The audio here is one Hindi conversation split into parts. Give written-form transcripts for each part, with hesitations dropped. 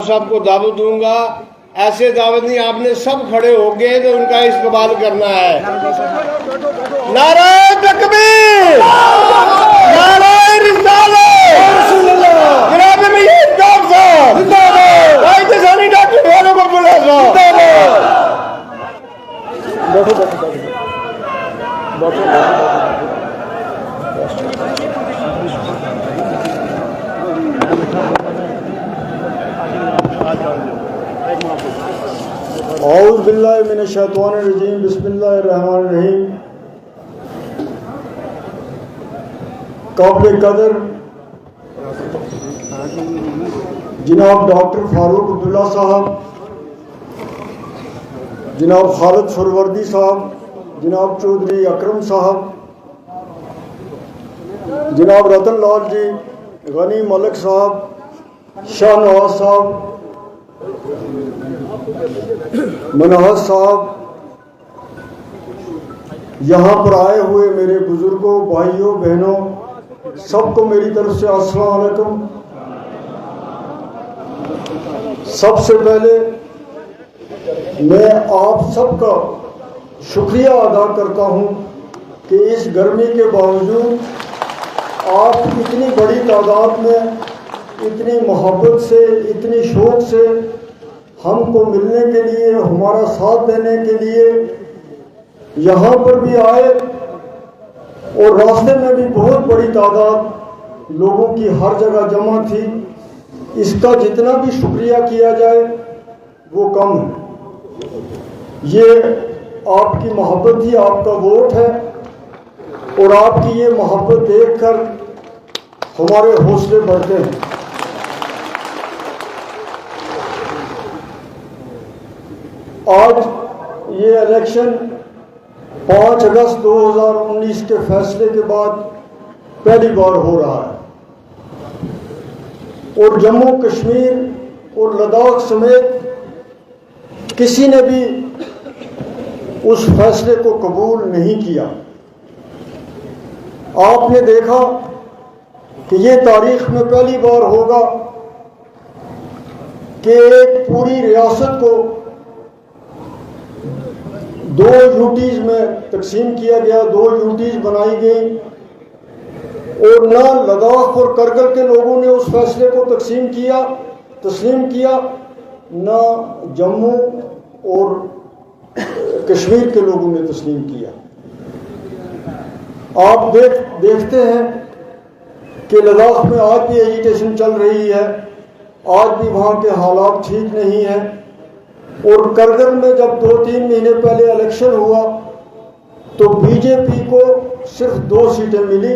साहब को दावत दूंगा। ऐसे दावत नहीं, आपने सब खड़े हो गए तो उनका इस्तेमाल करना है। नारे तकबीर, नारे रिसालत, जनाब मीर साहब जिंदाबाद, भाई किसानी डॉक्टर वालों को बुला साहब औज़ु बिल्लाहि मिनश शैतानिर रजीम, बिस्मिल्लाहिर रहमानिर रहीम। काबिल कदर जनाब डॉक्टर फारूक अब्दुल्ला साहब, जनाब खालिद सुरवर्दी साहब, जनाब चौधरी अकरम साहब, जनाब रतन लाल जी, गनी मलिक साहब, शाहनवाज साहब, मनहज साहब, यहाँ पर आए हुए मेरे बुजुर्गों, भाइयों, बहनों, सबको मेरी तरफ से अस्सलाम वालेकुम। सबसे पहले मैं आप सबका शुक्रिया अदा करता हूँ कि इस गर्मी के बावजूद आप इतनी बड़ी तादाद में, इतनी मोहब्बत से, इतनी शौक से हमको मिलने के लिए, हमारा साथ देने के लिए यहाँ पर भी आए। और रास्ते में भी बहुत बड़ी तादाद लोगों की हर जगह जमा थी। इसका जितना भी शुक्रिया किया जाए वो कम है। ये आपकी मोहब्बत ही आपका वोट है और आपकी ये मोहब्बत देखकर हमारे हौसले बढ़ते हैं। आज ये इलेक्शन 5 अगस्त 2019 के फैसले के बाद पहली बार हो रहा है और जम्मू कश्मीर और लद्दाख समेत किसी ने भी उस फैसले को कबूल नहीं किया। आपने देखा कि ये तारीख में पहली बार होगा कि एक पूरी रियासत को 2 यूटीज में तकसीम किया गया, 2 यूटीज बनाई गई और न लद्दाख और करगिल के लोगों ने उस फैसले को तस्लीम किया, न जम्मू और कश्मीर के लोगों ने तस्लीम किया। आप देखते हैं कि लद्दाख में आज भी एजिटेशन चल रही है, आज भी वहाँ के हालात ठीक नहीं हैं। और करगिल में जब 2-3 महीने पहले इलेक्शन हुआ तो बीजेपी को सिर्फ 2 सीटें मिली।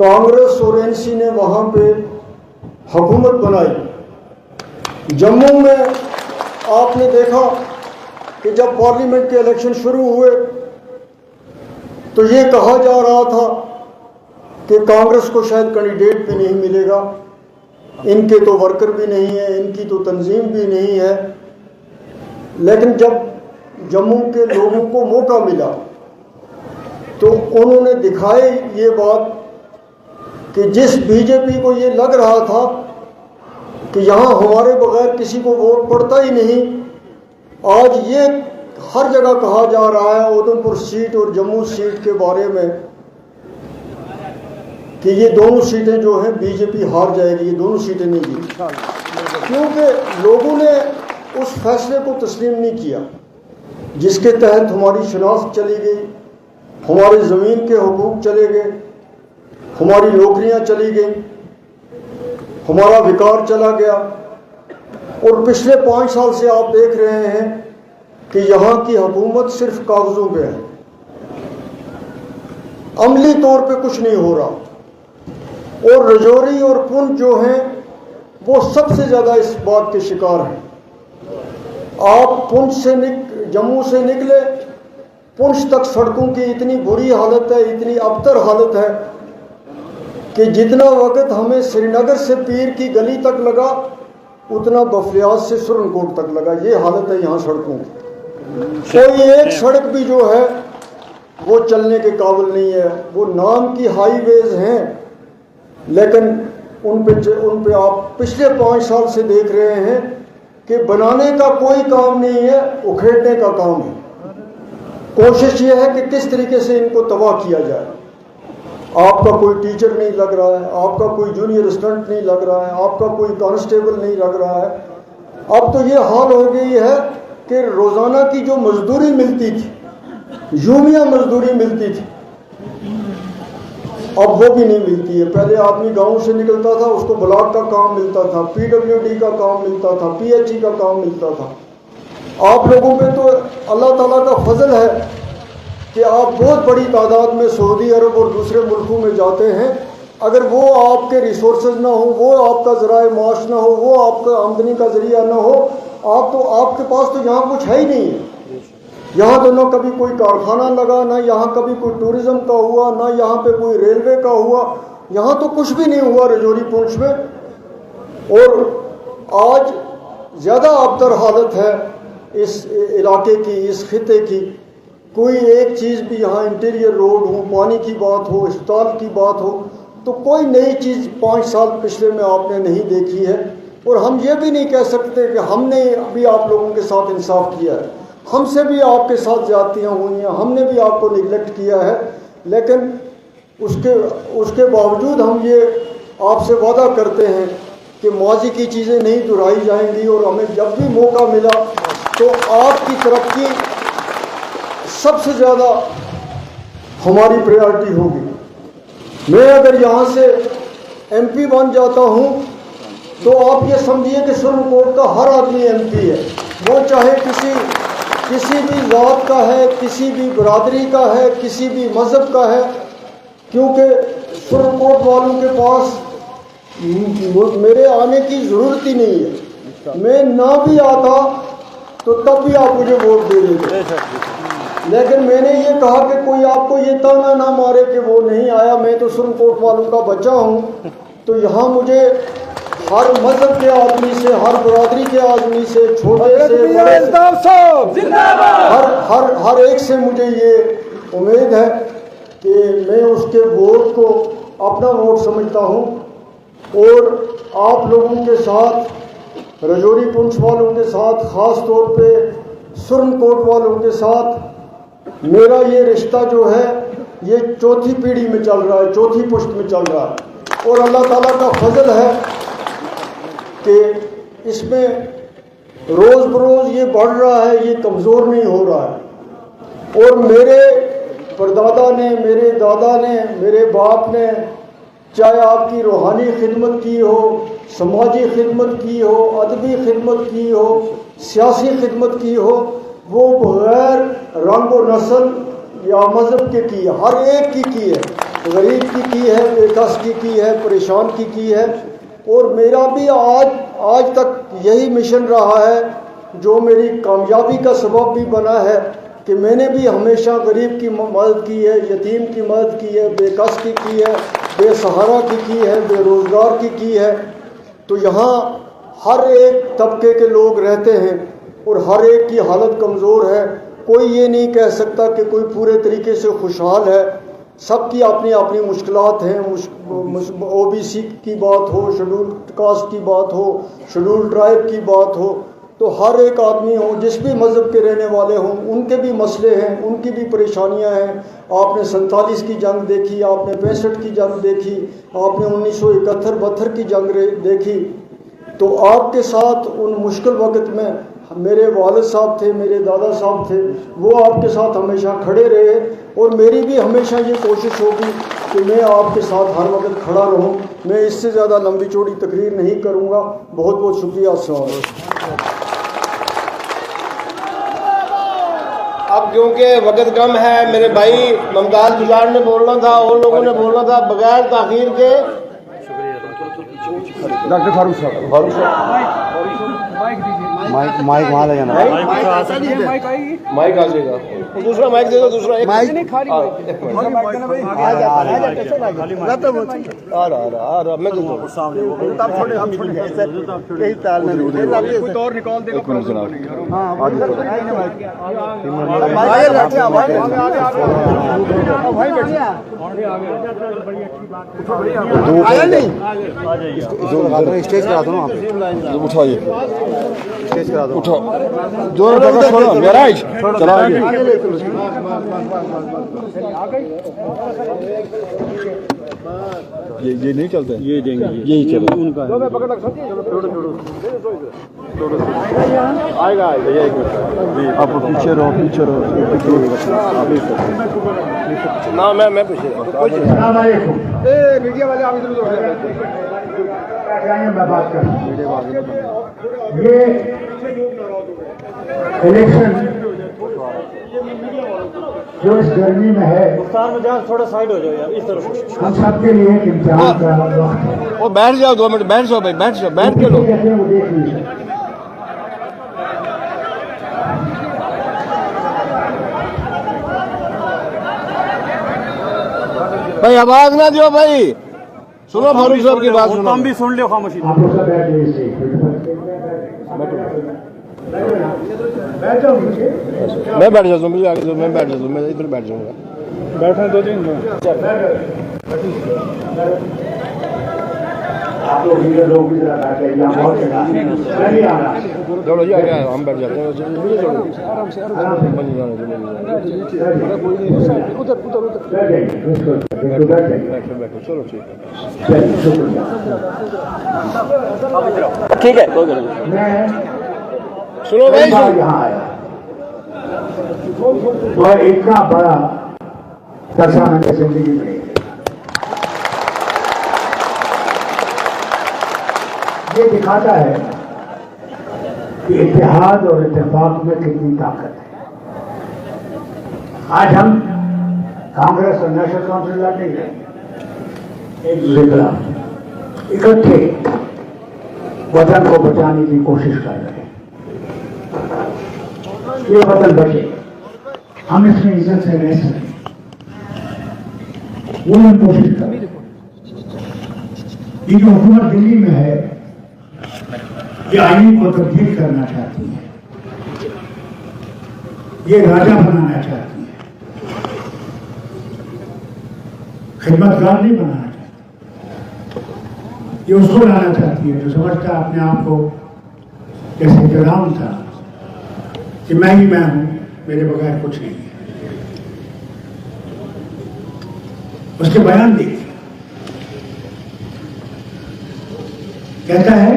कांग्रेस और एनसी ने वहाँ पे हुकूमत बनाई। जम्मू में आपने देखा कि जब पार्लियामेंट के इलेक्शन शुरू हुए तो ये कहा जा रहा था कि कांग्रेस को शायद कैंडिडेट भी नहीं मिलेगा, इनके तो वर्कर भी नहीं है, इनकी तो तंजीम भी नहीं है। लेकिन जब जम्मू के लोगों को मौका मिला तो उन्होंने दिखाई ये बात कि जिस बीजेपी को ये लग रहा था कि यहाँ हमारे बगैर किसी को वोट पड़ता ही नहीं, आज ये हर जगह कहा जा रहा है उधमपुर सीट और जम्मू सीट के बारे में कि ये दोनों सीटें जो हैं बीजेपी हार जाएगी, ये दोनों सीटें नहीं जीत, क्योंकि लोगों ने उस फैसले को तस्लीम नहीं किया जिसके तहत हमारी शनाख्त चली गई, हमारी ज़मीन के हुकूक चले गए, हमारी नौकरियां चली गई, हमारा विकार चला गया। और पिछले 5 साल से आप देख रहे हैं कि यहाँ की हुकूमत सिर्फ कागजों पे है, अमली तौर पे कुछ नहीं हो रहा। और रजौरी और पुंछ जो हैं वो सबसे ज़्यादा इस बात के शिकार हैं। आप पुंछ से जम्मू से निकले, पुंछ तक सड़कों की इतनी बुरी हालत है, इतनी अबतर हालत है कि जितना वक्त हमें श्रीनगर से पीर की गली तक लगा उतना बफलियाज से सुरनकोट तक लगा। ये हालत है यहाँ सड़कों की। कोई एक सड़क भी जो है वो चलने के काबिल नहीं है। वो नाम की हाईवेज हैं लेकिन उन पे आप पिछले 5 साल से देख रहे हैं कि बनाने का कोई काम नहीं है, उखेड़ने का काम है। कोशिश ये है कि किस तरीके से इनको तबाह किया जाए। आपका कोई टीचर नहीं लग रहा है, आपका कोई जूनियर असिस्टेंट नहीं लग रहा है, आपका कोई कांस्टेबल नहीं लग रहा है। अब तो ये हाल हो गई है कि रोज़ाना की जो मजदूरी मिलती थी, यूमिया मजदूरी मिलती थी, अब वो भी नहीं मिलती है। पहले आदमी गांव से निकलता था, उसको ब्लॉक का काम मिलता था, PWD का काम मिलता था, PHE का काम मिलता था। आप लोगों पे तो अल्लाह ताला का फजल है कि आप बहुत बड़ी तादाद में सऊदी अरब और दूसरे मुल्कों में जाते हैं। अगर वो आपके रिसोर्सेज ना हो, वो आपका ज़राए माश ना हो, वो आपका आमदनी का ज़रिया ना हो, आपके पास तो यहाँ कुछ है ही नहीं है। यहाँ तो ना कभी कोई कारखाना लगा, ना यहाँ कभी कोई टूरिज़्म का हुआ, ना यहाँ पे कोई रेलवे का हुआ, यहाँ तो कुछ भी नहीं हुआ रजौरी पुंछ में। और आज ज़्यादा अबतर हालत है इस इलाके की, इस खिते की। कोई एक चीज़ भी यहाँ इंटीरियर रोड हो, पानी की बात हो, अस्पताल की बात हो, तो कोई नई चीज़ 5 साल पिछले में आपने नहीं देखी है। और हम ये भी नहीं कह सकते कि हमने अभी आप लोगों के साथ इंसाफ किया है। हमसे भी आपके साथ ज्यादतियाँ हुई हैं, हमने भी आपको निगलेक्ट किया है, लेकिन उसके बावजूद हम ये आपसे वादा करते हैं कि माजी की चीज़ें नहीं दोहराई जाएंगी और हमें जब भी मौका मिला तो आपकी तरक्की सबसे ज़्यादा हमारी प्रायोरिटी होगी। मैं अगर यहाँ से MP बन जाता हूँ तो आप ये समझिए कि सुरनकोट का हर आदमी MP है, वो चाहे किसी भी ज़ात का है, किसी भी बरादरी का है, किसी भी मज़हब का है, क्योंकि सुरनकोट वालों के पास मेरे आने की ज़रूरत ही नहीं है। मैं ना भी आता तो तब भी आप मुझे वोट दे देते। लेकिन मैंने ये कहा कि कोई आपको ये ताना ना मारे कि वो नहीं आया, मैं तो सुरनकोट वालों का बच्चा हूँ, तो यहाँ मुझे हर मजहब के आदमी से, हर बरादरी के आदमी से, छोटे से बड़े, हर एक से मुझे ये उम्मीद है कि मैं उसके वोट को अपना वोट समझता हूँ। और आप लोगों के साथ, रजौरी पुंछ वालों के साथ, ख़ास तौर पे सुरनकोट वालों के साथ मेरा ये रिश्ता जो है ये चौथी पीढ़ी में चल रहा है, चौथी पुश्त में चल रहा है। और अल्लाह ताला का फजल है कि इसमें रोज़ बरोज़ ये बढ़ रहा है, ये कमज़ोर नहीं हो रहा है। और मेरे परदादा ने, मेरे दादा ने, मेरे बाप ने, चाहे आपकी रूहानी खिदमत की हो, समाजी खिदमत की हो, अदबी खिदमत की हो, सियासी खिदमत की हो, वो बगैर रंग व नस्ल या मज़हब के की है, हर एक की है। गरीब की है, बेकस की है, परेशान की है। और मेरा भी आज तक यही मिशन रहा है जो मेरी कामयाबी का सबब भी बना है कि मैंने भी हमेशा गरीब की मदद की है, यतीम की मदद की है, बेकस की है, बेसहारा की है, बेरोज़गार की है। तो यहाँ हर एक तबके के लोग रहते हैं और हर एक की हालत कमज़ोर है। कोई ये नहीं कह सकता कि कोई पूरे तरीके से खुशहाल है। सबकी अपनी अपनी मुश्किलात हैं। OBC की बात हो, शेड्यूल्ड कास्ट की बात हो, शेड्यूल्ड ट्राइब की बात हो, तो हर एक आदमी हो, जिस भी मज़हब के रहने वाले हों, उनके भी मसले हैं, उनकी भी परेशानियां हैं। आपने 47 की जंग देखी, आपने 65 की जंग देखी, आपने 1971-72 की जंग देखी। तो आपके साथ उन मुश्किल वक्त में मेरे वालिद साहब थे, मेरे दादा साहब थे, वो आपके साथ हमेशा खड़े रहे। और मेरी भी हमेशा ये कोशिश होगी कि मैं आपके साथ हर वक्त खड़ा रहूं। मैं इससे ज़्यादा लंबी चौड़ी तकरीर नहीं करूंगा। बहुत बहुत शुक्रिया। अब क्योंकि वक्त कम है, मेरे भाई मुमताज़ गुजार ने बोलना था और लोगों ने बोलना था, बगैर ताखीर के डॉक्टर फारूक साहब माइक वहाँ ले जाना। माइक आ जाएगा, दूसरा माइक दे दो, दूसरा एक माइक नहीं खाली आ रहा मैं थोड़े हम कई ताल में कोई और निकाल देगा। भाई बैठिए आया नहीं, स्टेज करा दो ना, उठाइए स्टेज करा दो, उठो जोर पकड़, छोड़ो मेरा चला ये नहीं चलता, ये देंगे, यही चलो उनका आएगा भैया, एक मिनट आप पीछे रहो, पीछे रहो ना, मैं पीछे मीडिया वाले आप इधर मैं बात कर ये इलेक्शन जो इस गर्मी में है, थोड़ा साइड हो जाओ यार, इस तरफ हम सबके लिए एक इम्तिहान का वक्त है। वो बैठ जाओ, 2 मिनट बैठ जाओ भाई, बैठ जाओ, बैठ के लो। वो देख लीजिए, भाई आवाज ना दियो भाई, सुनो फारूक साहब की बात सुनो। हम भी सुन लियो खामोशी। आप लोग सब बैठ जाइए, बैठ जाओ नीचे। मैं बैठ जाता हूँ, मुझे आगे मैं बैठ जाता हूँ, मैं इधर बैठ जाऊँगा। बैठने दो दिन आप लोग इधर लोग भी जरा बैठ जाइए, यहाँ बहुत जगह है, नहीं आ रहा। चलो जी आगे हम बैठ जाते हैं, आराम से बैठ जाइए, बिल्कुल बैठ जाइए। बैठो, चलो ठीक है, चलिए, शुक्रिया। ठीक है, कोई गलती नहीं। मैं सुनो भाई, यहाँ आया, वह इतना बड़ा दशा मैंने जिंदगी में नहीं देखा। ये दिखाता है कि इत्तेहाद और इत्तेफाक में कितनी ताकत है। आज हम कांग्रेस और नेशनल काउंसिल लड़ नहीं रहे, एक दूसरे के खिलाफ इकट्ठे वतन को बचाने की कोशिश कर रहे हैं। ये वतन बचे, हम इसमें इज्जत से रह सकें, वो हम कोशिश कर रहे हैं। ये जो हुकूमत दिल्ली में है, ये आईन को तब्दील करना चाहती है, ये राजा बनाना चाहती है, खिदमतगार नहीं बनाना चाहती। ये उसको लाना चाहती है जो समझता अपने आप को जैसे फिरौन था कि मैं ही मैं हूं, मेरे बगैर कुछ नहीं है। उसके बयान देखिए, कहता है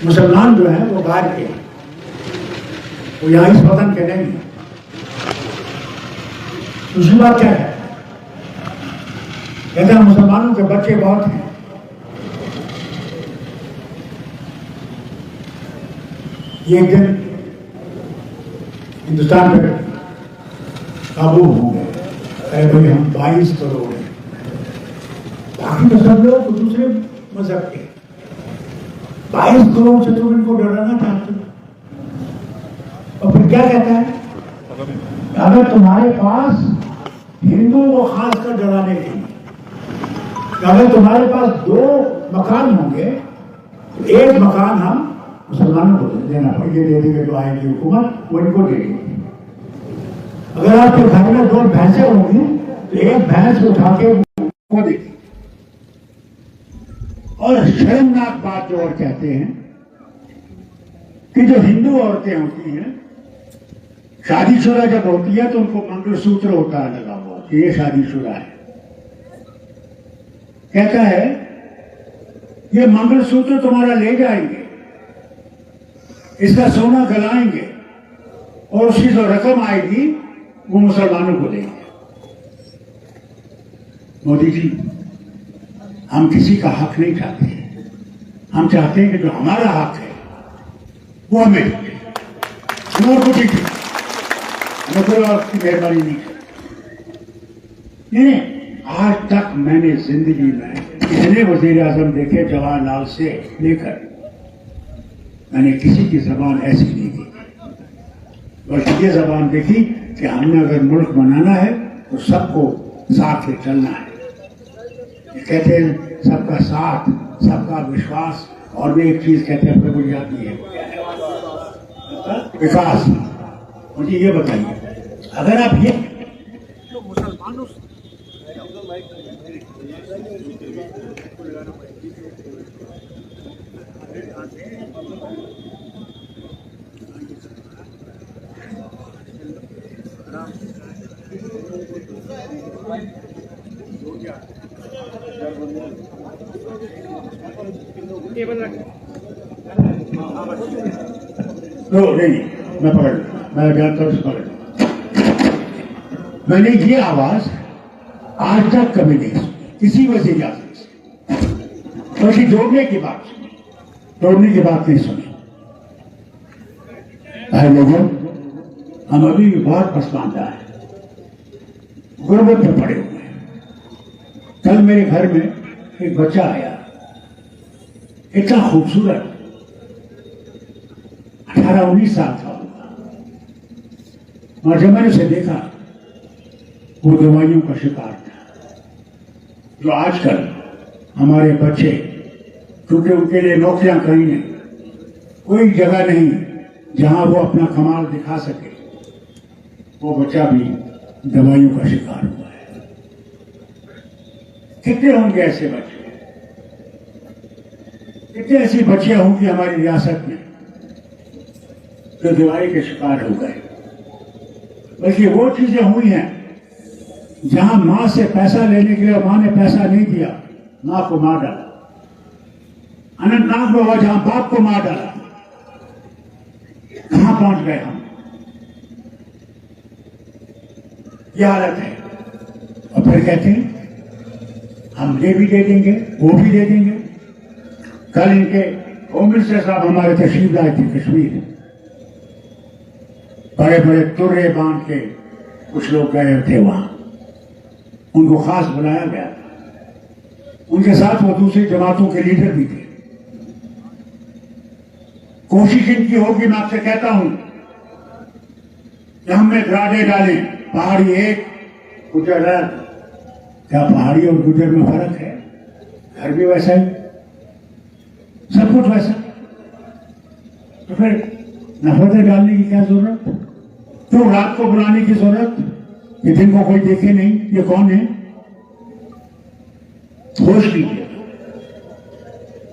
मुसलमान जो हैं वो बाहर के, वो यहाँ इस वतन के नहीं। दूसरी बात क्या है, कहता है मुसलमानों के बच्चे बहुत हैं, ये एक दिन हिंदुस्तान पे काबू होंगे, अरे भाई हम 22 करोड़ हैं, बाकी तो सब लोग दूसरे मजहब के, 22 करोड़ से तुम इनको डराना चाहते हो। और फिर क्या कहता है, अगर तुम्हारे पास हिंदुओं को खासकर डराने के लिए, अगर तुम्हारे पास 2 मकान होंगे तो एक मकान हम मुसलमानों को देना पड़ेगा, ये दे देंगे जो आएगी हुकूमत, वो इनको देगी। अगर आपके घर में 2 भैंसें होंगी तो एक भैंस उठा के वो देगी। और शर्मनाक बात जो और कहते हैं कि जो हिंदू औरतें होती हैं, शादीशुदा जब होती है तो उनको मंगलसूत्र होता है लगा हुआ, ये शादीशुदा है। कहता है ये मंगलसूत्र तुम्हारा ले जाएंगे, इसका सोना गलाएंगे और उसकी जो रकम आएगी वो मुसलमानों को देंगे। मोदी जी, हम किसी का हक नहीं चाहते हैं, हम चाहते हैं कि जो हमारा हक है वो हमें मिले, और कुछ नहीं, हमें कोई और की मेहरबानी नहीं नहीं। आज तक मैंने जिंदगी में इतने वजीर आजम देखे जवाहरलाल से लेकर मैंने किसी की जबान ऐसी नहीं देखी, बल्कि ये जबान देखी कि हमने अगर मुल्क बनाना है तो सबको साथ में चलना है। ये कहते हैं सबका साथ, सबका विश्वास, और भी एक चीज कहते हैं प्रभु याद नहीं है, विकास। मुझे ये बताइए, अगर आप ये मुसलमानों नहीं, मैं जानता हूँ, पकड़। मैंने ये आवाज आज तक कभी नहीं सुनी किसी वजीर आज़म से, बल्कि जोड़ने की बात सुनी, तोड़ने की बात नहीं सुनी। भाई लोगों, हम अभी भी बहुत पसमानदा है, गुर्बत में पड़े हुए हैं। कल मेरे घर में एक बच्चा आया, इतना खूबसूरत, 18-19 साल का होगा, और जब मैंने उसे देखा वो दवाइयों का शिकार था। जो आजकल हमारे बच्चे, क्योंकि उनके लिए नौकरियां कहीं नहीं, कोई जगह नहीं जहां वो अपना कमाल दिखा सके, वो बच्चा भी दवाइयों का शिकार हुआ है। कितने होंगे ऐसे बच्चे, कितने ऐसी बच्चियां होंगी हमारी रियासत में जो दवाई के शिकार हो गए। बल्कि वो चीजें हुई हैं जहां मां से पैसा लेने के लिए मां ने पैसा नहीं दिया, मां को मार डाला। अनंतनाग में हुआ जहां बाप को मार डाला। कहां पहुंच गए हम? यह हालत है। और फिर कहते हैं हम ये भी दे देंगे, वो भी दे देंगे। कल इनके होम मिनिस्टर साहब हमारे तशरीफ लाए थे कश्मीर, बड़े बड़े तुर्रे बांध के कुछ लोग गए थे वहां, उनको खास बुलाया गया था। उनके साथ वो दूसरी जमातों के लीडर भी थे। कोशिश इनकी होगी, मैं आपसे कहता हूं कि हमने ग्राडे डालें, पहाड़ी एक, गुजर है। क्या पहाड़ी और गुजर में फर्क है? घर भी वैसा ही, सब कुछ वैसा। तो फिर नफरतें डालने की क्या जरूरत? क्यों रात को बुलाने की जरूरत कि दिन को कोई देखे नहीं ये कौन है? होश लीजिए।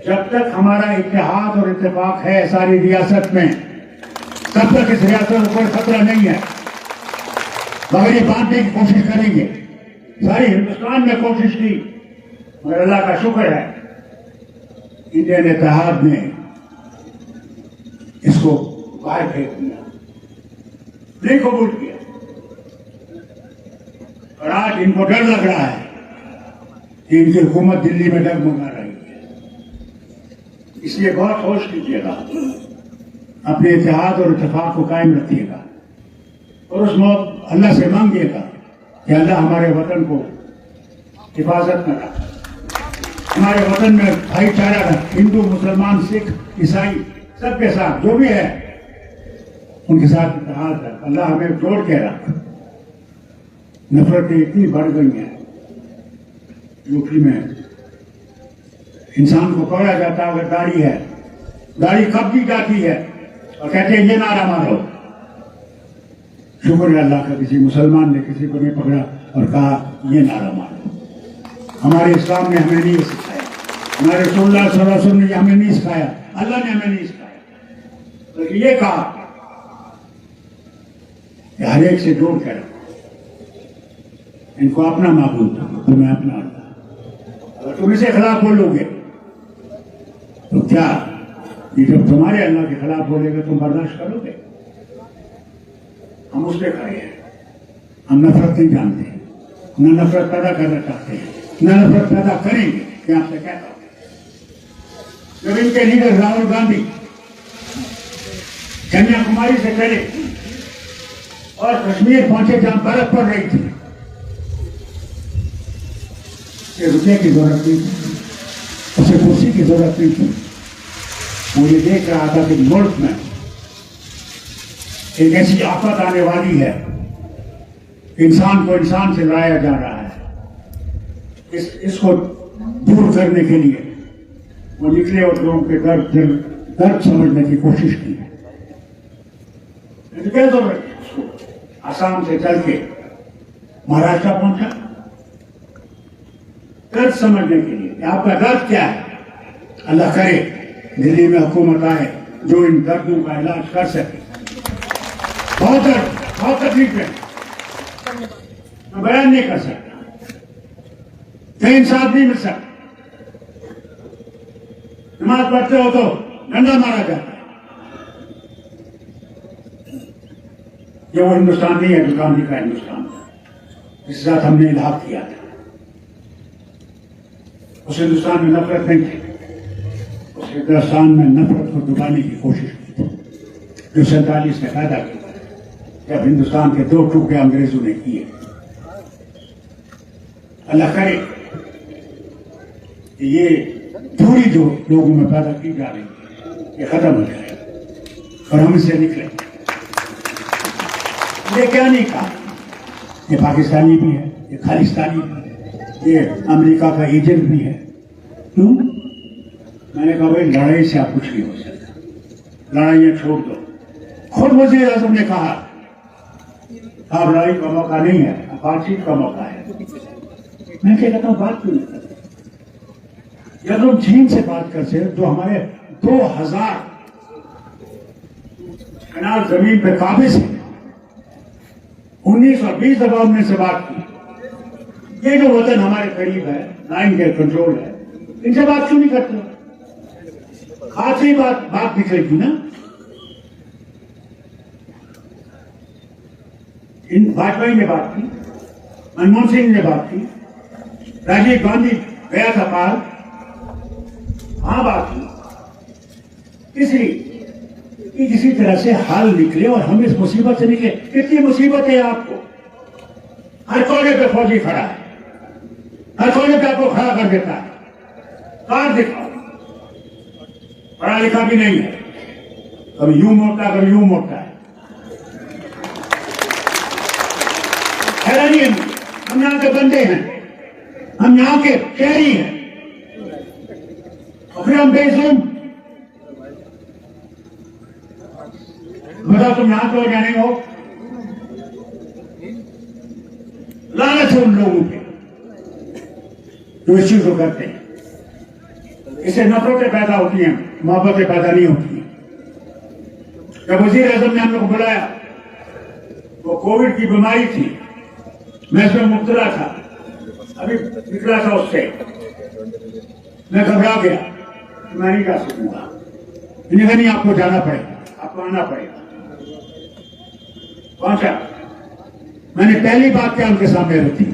जब तक हमारा इत्तेहाद और इत्तेफाक है सारी रियासत में, तब तक इस रियासत को कोई खतरा नहीं है। मगर ये बांटने की कोशिश करेंगे। सारी हिंदुस्तान में कोशिश की, मगर अल्लाह का शुक्र है इंडियन इत्तेहाद ने इसको बाहर फेंक दिया, नहीं कबूल किया। और आज इनको डर लग रहा है कि इनकी हुकूमत दिल्ली में डगमगा रही है। इसलिए बहुत होश कीजिएगा, अपने इत्तेहाद और इत्तेफाक को कायम रखिएगा, और उस मौत अल्लाह से मांगिएगा कि अल्लाह हमारे वतन को हिफाजत में रखे, हमारे वतन में भाईचारा रखे, हिंदू मुसलमान सिख ईसाई सबके साथ जो भी है उनके साथ इत्तेहाद रख। अल्लाह हमें जोड़ के रख। नफरतें इतनी बढ़ गई हैं, यूपी में इंसान को पकड़ा जाता अगर दाढ़ी है, दाढ़ी कब दी जाती है और कहते हैं ये नारा मारो। शुक्र है अल्लाह का किसी मुसलमान ने किसी को नहीं पकड़ा और कहा ये नारा मारो। हमारे इस्लाम ने हमें नहीं सिखाया, हमारे रसूलुल्लाह सल्लल्लाहु अलैहि वसल्लम ने हमें नहीं सिखाया, अल्लाह ने हमें नहीं सिखाया। तो ये कहा कि हर एक से जोड़ कर रखो, इनको अपना माबूद तुम्हें अपना अल्लाह। अगर तुम इसे खिलाफ बोलोगे तो क्या ये जब तुम्हारे अल्लाह के खिलाफ बोलेगा तुम बर्दाश्त करोगे? हम उसके खड़े हैं। हम नफरत नहीं जानते, न नफरत पैदा करना चाहते हैं, न नफरत पैदा करेंगे। मैं आपसे कहता हूं, जब इनके लीडर राहुल गांधी कन्याकुमारी से चले और कश्मीर पहुंचे जहां बर्फ पड़ रही थी, उसे रुपये की जरूरत नहीं थी, उसे कुर्सी की जरूरत नहीं थी, मुझे देख रहा था कि मुल्क में एक ऐसी आफत आने वाली है, इंसान को इंसान से लड़ाया जा रहा है। इसको दूर करने के लिए वो निकले और लोगों के दर्द समझने की कोशिश की। आसाम से चल के महाराष्ट्र पहुंचा दर्द समझने के लिए। आपका दर्द क्या है? अल्लाह करे दिल्ली में हुकूमत आए जो इन दर्दों का इलाज कर सके। बहुत दर्द, बहुत तकलीफ है, मैं बयान नहीं कर सकता, कहीं इंसाफ नहीं मिल सकता। नमाज पढ़ते हो तो डंडा मारा जाता है। ये वो हिंदुस्तान नहीं है जो गांधी का हिंदुस्तान था, जिसके साथ हमने इलाहा किया था। उस हिंदुस्तान में नफरत नहीं थी, उस हिंदुस्तान में नफरत को दबाने की कोशिश की थी जो 47 में पैदा की, जब हिंदुस्तान के 2 टुकड़े अंग्रेजों ने किए। अल्लाह करे कि ये दूरी जो लोगों में पैदा की जा रही है ये खत्म हो जाए और हम इससे निकले। ये क्या नहीं कहा, ये पाकिस्तानी भी है, ये खालिस्तानी भी है, ये अमेरिका का एजेंट भी है। क्यों? मैंने कहा भाई लड़ाई से आप कुछ नहीं हो सकता, लड़ाइयां छोड़ दो। खुद वज़ीर आज़म ने कहा अब लड़ाई का मौका नहीं है, बातचीत का मौका है। मैं क्या कहता हूं, बात क्यों नहीं करते? जब लोग चीन से बात करते हैं तो हमारे 2000 कनाल जमीन पे काबिज है, 19 और 20 दफा हमने से बात की। ये जो वतन हमारे करीब है, लाइन के कंट्रोल है, इनसे बात क्यों नहीं करते? खासी बात निकलेगी ना। इन वाजपेयी ने बात की, मनमोहन सिंह ने बात की, राजीव गांधी गया था पार, वहां बात की, इसलिए कि किसी तरह से हाल निकले और हम इस मुसीबत से निकले। कितनी मुसीबत है आपको, हर कोने पे फौजी खड़ा है, हर कोने पे आपको खड़ा कर देता है। कार दिखाओ, पढ़ा लिखा भी नहीं है, कभी यूं मोड़ता कभी यूं मोड़ता है। हैरानी है, हम यहां के बंदे हैं, हम यहां के शहरी हैं, और फिर हम बेजूम बताओ तुम यहां तो जाने हो। लानत है उन लोगों पे जो इस चीज को करते हैं। इससे नफरतें पैदा होती हैं, मोहब्बतें पैदा नहीं होती हैं। जब वजीर आजम ने हम लोग को बुलाया, वो कोविड की बीमारी थी, मैं इसमें मुब्तला था, अभी निकला था उससे, मैं घबरा गया, मैं नहीं जा सकूंगा। इन्हें नहीं, आपको जाना पड़ेगा, आपको आना पड़ेगा। पहुंचा, मैंने पहली बात क्या उनके सामने रखी,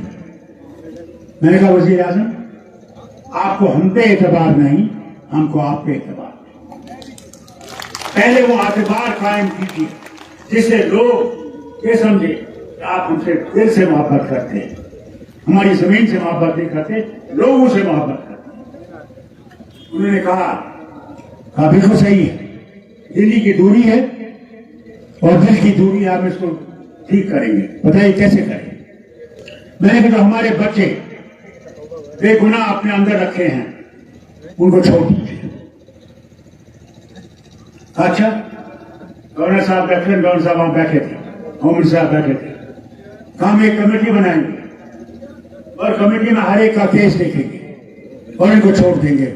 मैंने कहा वजीर आजम आपको हम पे एतबार नहीं, हमको आप पे एतबार। पहले वो एतबार कायम कीजिए जिससे लोग ये समझे कि आप हमसे दिल से मोहब्बत करते हैं, हमारी जमीन से मोहब्बत नहीं करते, लोगों से मोहब्बत करते। उन्होंने कहा बिल्कुल सही है, दिल्ली की दूरी है और दिल की दूरी हम इसको ठीक करेंगे, बताइए कैसे करेंगे। मैंने कहा हमारे बच्चे बेगुनाह अपने अंदर रखे हैं, उनको छोड़ दीजिए। अच्छा, गवर्नर साहब लेफ्टिनेंट गवर्नर साहब वहां बैठे थे, होम मिनिस्टर साहब बैठे थे, हम एक कमेटी बनाएंगे और कमेटी में हर एक का केस देखेंगे और इनको छोड़ देंगे।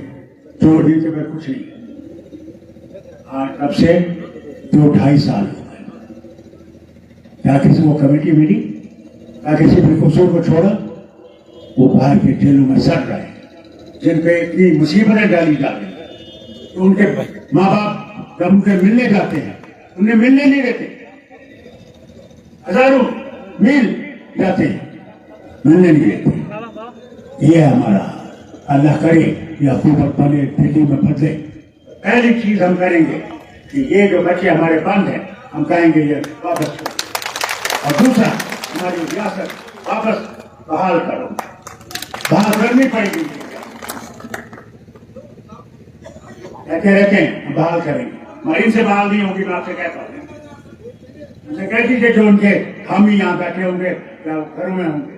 छोड़ दीजिए, मैं कुछ नहीं। आज तब से 2-2.5 साल हो गए, क्या किसी को कमेटी मिली, क्या किसी बेकसूर को छोड़ा? वो बाहर के जेलों में सड़ रहे हैं, जिन पे इतनी मुसीबतें डाली जा रही हैं। तो उनके माँ बाप जब उनके मिलने जाते हैं, उन्हें मिलने नहीं देते, हजारों मील जाते हैं, मिलने नहीं देते। ये हमारा, अल्लाह करे या हुकूमत बने दिल्ली में बदले। पहली चीज हम करेंगे कि ये जो बच्चे हमारे बंद हैं, हम कहेंगे ये वापस करो, और दूसरा हमारी रियासत वापस बहाल करो, बहाल करनी पड़ेगी। कहते रहते हैं हम बहाल करेंगे, मरीन से बहाल नहीं होगी। मैं आपसे कहता हूँ, उनसे कह दीजिए जो उनके हम ही यहाँ बैठे होंगे या घरों में होंगे,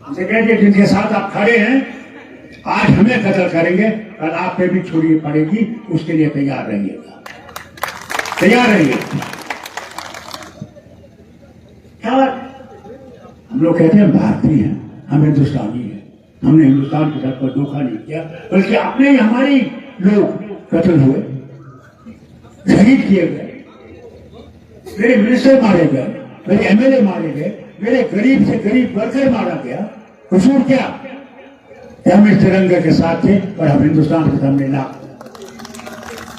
उनसे कह दीजिए जिनके साथ आप खड़े हैं आज हमें कत्ल करेंगे, कल आप पे भी छुरी पड़ेगी, उसके लिए तैयार रहिएगा, तैयार रहिएगा। क्या हम लोग कहते हैं भारतीय हैं, हम हिंदुस्तानी हैं, हमने हिंदुस्तान के साथ कोई धोखा नहीं किया, बल्कि अपने ही हमारे लोग कत्ल हुए, शहीद किए गए, मेरे मिनिस्टर मारे गए, मेरे एमएलए मारे गए, मेरे गरीब से गरीब वर्कर मारा गया। कसूर क्या कि हम इस तिरंगे के साथ थे और हम हिंदुस्तान के सामने लाख,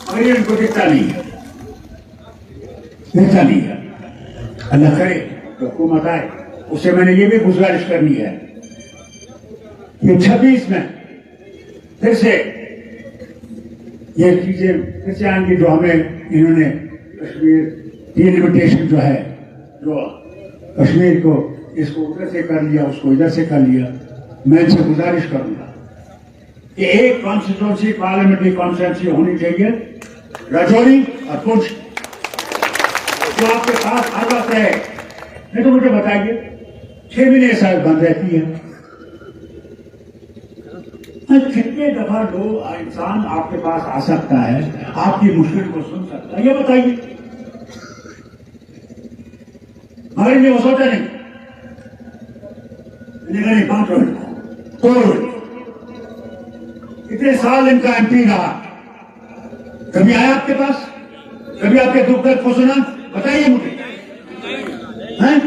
और ये इनको दिखता नहीं है, दिखता नहीं है। अल्लाह करे तो हुकूमत आए, उससे मैंने ये भी गुजारिश करनी है कि 26 में फिर से ये चीजें फिर से आएंगी जो हमें इन्होंने कश्मीर डिलिमिटेशन जो है, जो कश्मीर को इसको उधर से कर लिया, उसको इधर से कर लिया। मैं इनसे गुजारिश करूंगा कि एक कॉन्स्टिट्यूंसी पार्लियामेंट्री कॉन्स्टिट्यूंसी होनी चाहिए राजौरी और पुंछ, जो आपके पास हर वक्त है। नहीं तो मुझे बताइए 6 महीने साल बंद रहती है, कितने दफा लोग इंसान आपके पास आ सकता है, आपकी मुश्किल को सुन सकता है, ये बताइए। हमारे लिए वो सोचा नहीं, नहीं बात तो इतने साल इनका एमपी रहा, कभी आया आपके पास, कभी आपके दुख दर्द को सुना, बताइए मुझे, हैं?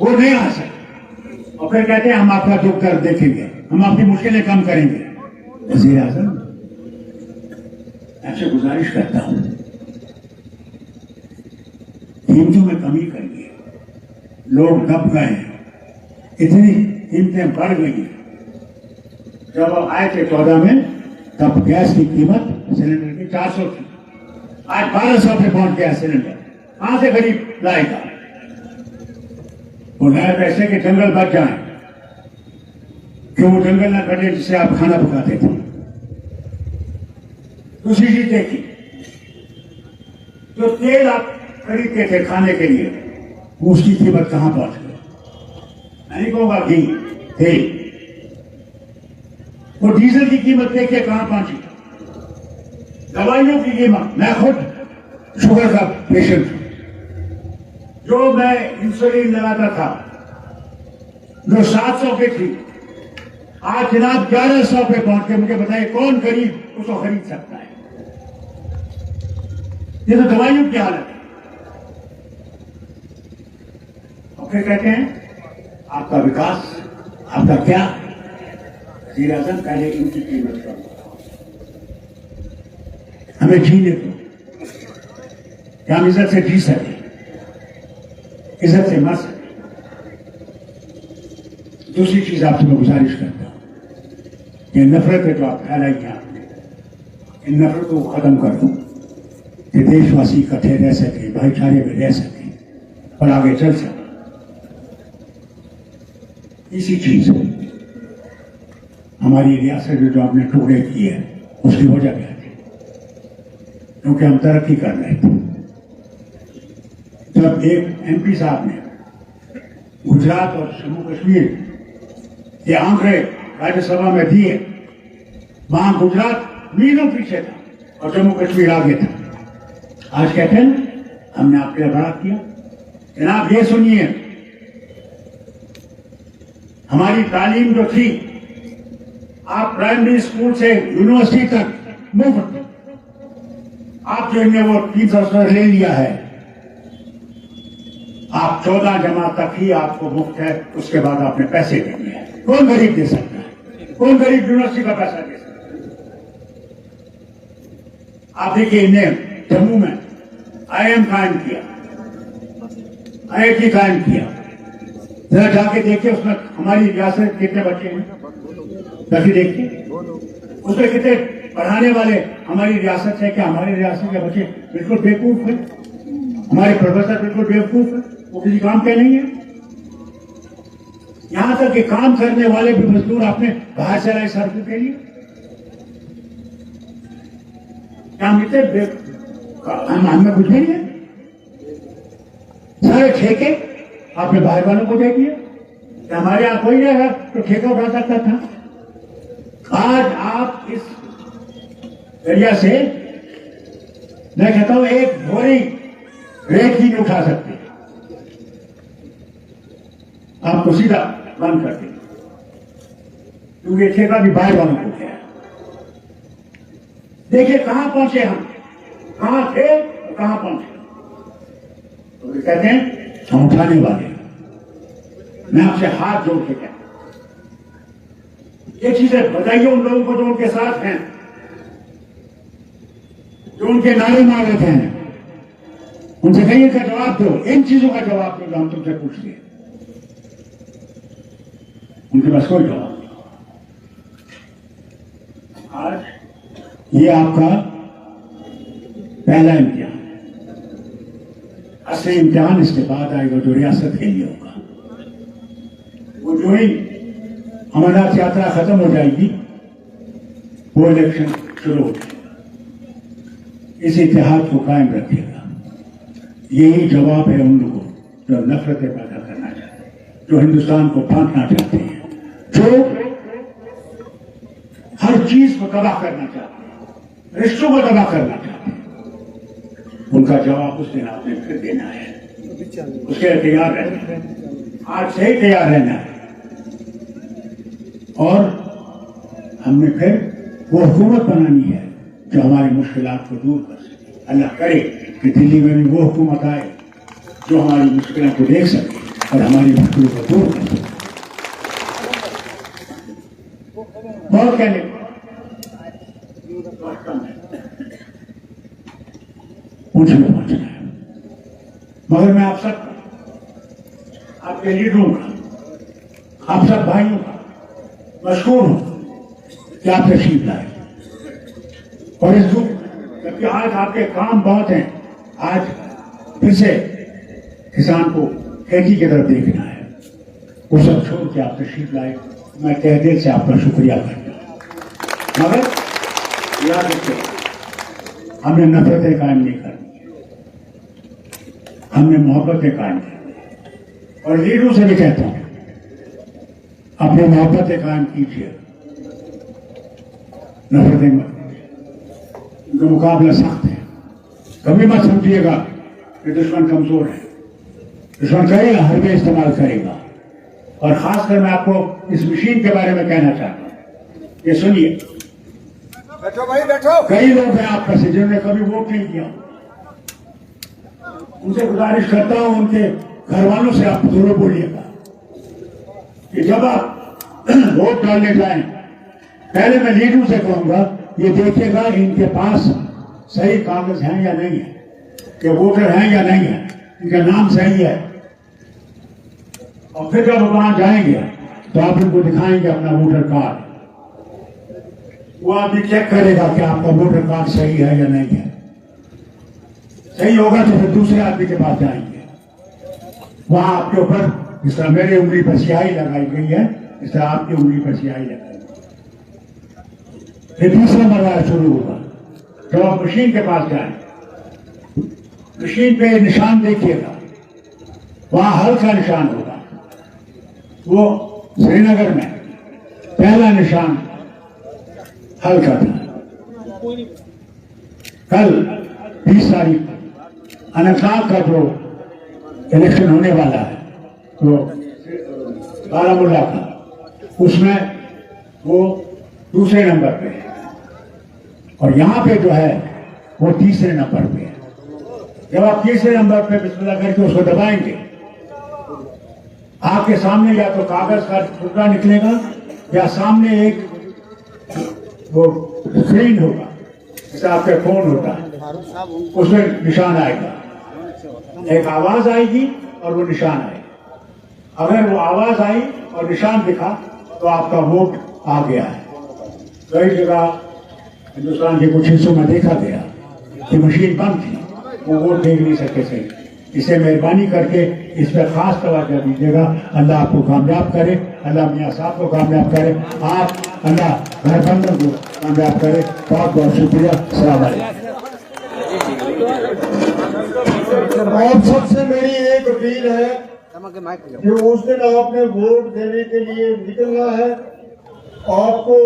वो नहीं आ सकते और फिर कहते हैं हम आपका दुख दर्द देखेंगे, हम आपकी मुश्किलें कम करेंगे। वज़ीर आज़म आपसे गुजारिश करता हूं कीमतों में कमी करिए, लोग दब गए हैं, इतनी कीमतें बढ़ गई हैं। जब आए थे 14 में तब गैस की कीमत सिलेंडर की 400 थी, आज 1200 पे पहुंच गया सिलेंडर। कहां से गरीब लाएगा? वो नए पैसे के जंगल बच जाए, क्यों वो जंगल न कटे जिससे आप खाना पकाते थे। दूसरी चीज देखिए, जो तेल आप खरीदते थे खाने के लिए, उसकी कीमत कहां पहुंच गई? मैं नहीं कहूंगा घी, तेल, वो डीजल की कीमत देखिए कहां पहुंची, दवाइयों की कीमत। मैं खुद शुगर का पेशेंट हूं, जो मैं इंसुलिन लगाता था जो 700 पे थी, आज जनाब 1100 पे पहुंच के, मुझे बताइए कौन गरीब उसको खरीद सकता है? ये तो दवाइयों की हालत है। और फिर कहते हैं आपका विकास, आपका क्या? वज़ीर आज़म पहले इनकी कीमत करो, हमें जीने दो कि हम इज्जत से जी सके, इज्जत से मर सके। दूसरी चीज आपसे मैं गुजारिश करता हूं, ये नफरत है जो आप फैलाई है आपने, इन नफरतों को खत्म कर दो कि देशवासी इकट्ठे रह सके, भाईचारे में रह सके और आगे चल सके। इसी चीज हमारी रियासत जो आपने टुकड़े किए हैं उसकी वजह क्या थी? क्योंकि हम तरक्की कर रहे थे। जब एक एमपी साहब ने गुजरात और जम्मू कश्मीर के आंकड़े राज्यसभा में दिए, वहां गुजरात मीलों पीछे था और जम्मू कश्मीर आगे था। आज कहते हैं हमने आपके लिए बड़ा किया। जनाब ये सुनिए, हमारी तालीम जो थी, आप प्राइमरी स्कूल से यूनिवर्सिटी तक मुफ्त, आप जो इन्हें वो 300 ले लिया है, आप 14 जमात तक ही आपको मुफ्त है, उसके बाद आपने पैसे देने हैं। कौन गरीब दे सकता है? कौन गरीब यूनिवर्सिटी का पैसा दे सकता है? आप देखिए इन्हें जम्मू में IIM कायम किया, IIT कायम किया, जरा जाके देखिए उसमें हमारी रियासत के कितने बच्चे हैं, जाके देखिए उसमें कितने पढ़ाने वाले हमारी रियासत से। क्या हमारी रियासत के बच्चे बिल्कुल बेवकूफ है? हमारे प्रोफेसर बिल्कुल बेवकूफ है? वो किसी काम के नहीं है। यहां तक कि काम करने वाले भी मजदूर आपने बाहर से लाए सड़कों के लिए। क्या मिलते हमें कुछ भी नहीं है। सारे ठेके आपने बाहर वालों को दे दिए। हमारे यहाँ कोई नहीं है तो ठेका उठा सकता था। आज आप इस दरिया से मैं कहता हूं एक बोरी रेत भी नहीं उठा सकते, आपको सीधा बंद कर देंगे, क्योंकि ठेका भी बाहर वालों को दिया। देखिए कहां पहुंचे हम, कहां थे कहां पहुंचे। तो कहते हैं हम उठाने वाले। मैं आपसे हाथ जोड़ के कहता हूं ये चीजें बताइए उन लोगों को जो उनके साथ हैं, जो उनके नारे मार रहे हैं, उनसे कहिए का जवाब दो, इन चीजों का जवाब दो जो हम तुमसे पूछते हैं। उनके पास कोई जवाब नहीं। आज ये आपका पहला इम्तिहान है। असली इम्तिहान इसके बाद आएगा जो रियासत के लिए होगा। वो जो ही अमरनाथ यात्रा खत्म हो जाएगी वो इलेक्शन शुरू हो जाएगा। इस इतिहाद को कायम रखेगा। यही जवाब है उन लोगों जो नफरतें पैदा करना चाहते हैं, जो हिंदुस्तान को बांटना चाहते हैं, जो हर चीज को तबाह करना चाहते हैं, रिश्तों को तबाह करना चाहते हैं। उनका जवाब उस दिन आपने फिर देना है। उसके लिए तैयार रहना है, आज से ही तैयार रहना है। और हमने फिर वो हुकूमत बनानी है जो हमारी मुश्किलात को दूर कर सके। अल्लाह करे कि दिल्ली में भी वो हुकूमत आए जो हमारी मुश्किलों को देख सके और हमारी मुश्किलों को दूर कर सके। बहुत कहने मुझे पहुंचना है, मगर मैं आप सब आपके लीडरों का, आप सब भाइयों का मशहूर हूं कि आप तशरीफ लाए। और इस दुख जबकि आज आपके काम बहुत हैं, आज फिर से किसान को खेती की तरफ देखना है, वो सब छोड़ के आप तशरीफ लाए। मैं तहे दिल से आपका शुक्रिया करता हूं। मगर याद रखिए हमने नफरतें कायम नहीं करनी है, हमने मोहब्बतें कायम करनी है। और लीडरों से भी कहता हूं अपनी मोहब्बतें कायम कीजिए, नफरतें मत कीजिए। उनका मुकाबला सख्त है। कभी मत समझिएगा कि दुश्मन कमजोर है। दुश्मन करेगा, हर वे इस्तेमाल करेगा। और खासकर मैं आपको इस मशीन के बारे में कहना चाहता हूं, ये सुनिए। बैठो भाई बैठो। कई लोग हैं आप में से जिन्होंने कभी वोट नहीं दिया, उनसे गुजारिश करता हूं उनके घर वालों से आप जरूर बोलिएगा कि जब आप वोट डालने जाएं, पहले मैं लीडरों से कहूंगा ये देखिएगा इनके पास सही कागज हैं या नहीं है, कि वोटर हैं या नहीं है, इनका नाम सही है। और फिर जब वहां जाएंगे तो आप इनको दिखाएंगे अपना वोटर कार्ड, वो आदमी चेक करेगा कि आपका वोटर कार्ड सही है या नहीं है। सही होगा तो फिर दूसरे आदमी के पास जाएंगे, वहां आपके ऊपर जिस तरह मेरी उंगली पर स्याही लगाई गई है, इस तरह आपकी उंगली पर स्याही लगाई गई। फिर दूसरा मरहला शुरू होगा। जब आप मशीन के पास जाए, मशीन पे निशान देखिएगा, वहां हल्का निशान होगा। वो श्रीनगर में पहला निशान हल्का था। कल 20 तारीख अनंतनाग का जो इलेक्शन होने वाला है, तो बारामूला का, उसमें वो दूसरे नंबर पे है और यहां पे जो है वो तीसरे नंबर पे है। जब आप तीसरे नंबर पे बिस्मिल्लाह करके उसको दबाएंगे, आपके सामने या तो कागज का टुकड़ा निकलेगा या सामने एक वो स्क्रीन होगा, जैसे आपके फोन होता है, उसमें निशान आएगा, एक आवाज आएगी और वो निशान आएगा। अगर वो आवाज आई और निशान दिखा तो आपका वोट आ गया है। कई जगह हिंदुस्तान के कुछ हिस्सों में देखा गया कि मशीन बंद थी, वो वोट देख नहीं सके सही। इसे मेहरबानी करके इस पर खास तवज्जो दीजिएगा। अल्लाह आपको कामयाब करे, अल्लाह मियाँ साहब को कामयाब करे, आप अल्लाह घर बंदों को कामयाब करे। बहुत बहुत शुक्रिया। अस्सलाम वालेकुम। आप सबसे मेरी एक अपील है कि उस दिन आपने वोट देने के लिए निकलना है। आपको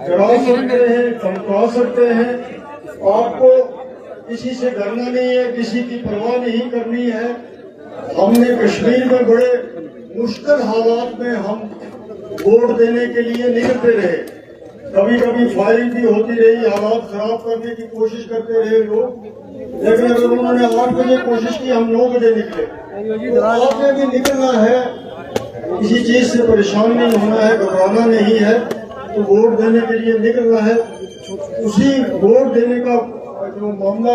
डरा सकते हैं, धमका सकते हैं, आपको किसी से डरना नहीं है, किसी की परवाह नहीं करनी है। हमने कश्मीर में बड़े मुश्किल हालात में हम वोट देने के लिए निकलते रहे। कभी कभी फायरिंग भी होती रही, हालात खराब करने की कोशिश करते रहे लोग, लेकिन अगर उन्होंने 8 बजे कोशिश की, हम 9 बजे निकले। तो आपने भी निकलना है, किसी चीज से परेशान नहीं होना है, घबराना नहीं है। तो वोट देने के लिए निकलना है। उसी वोट देने का जो मामला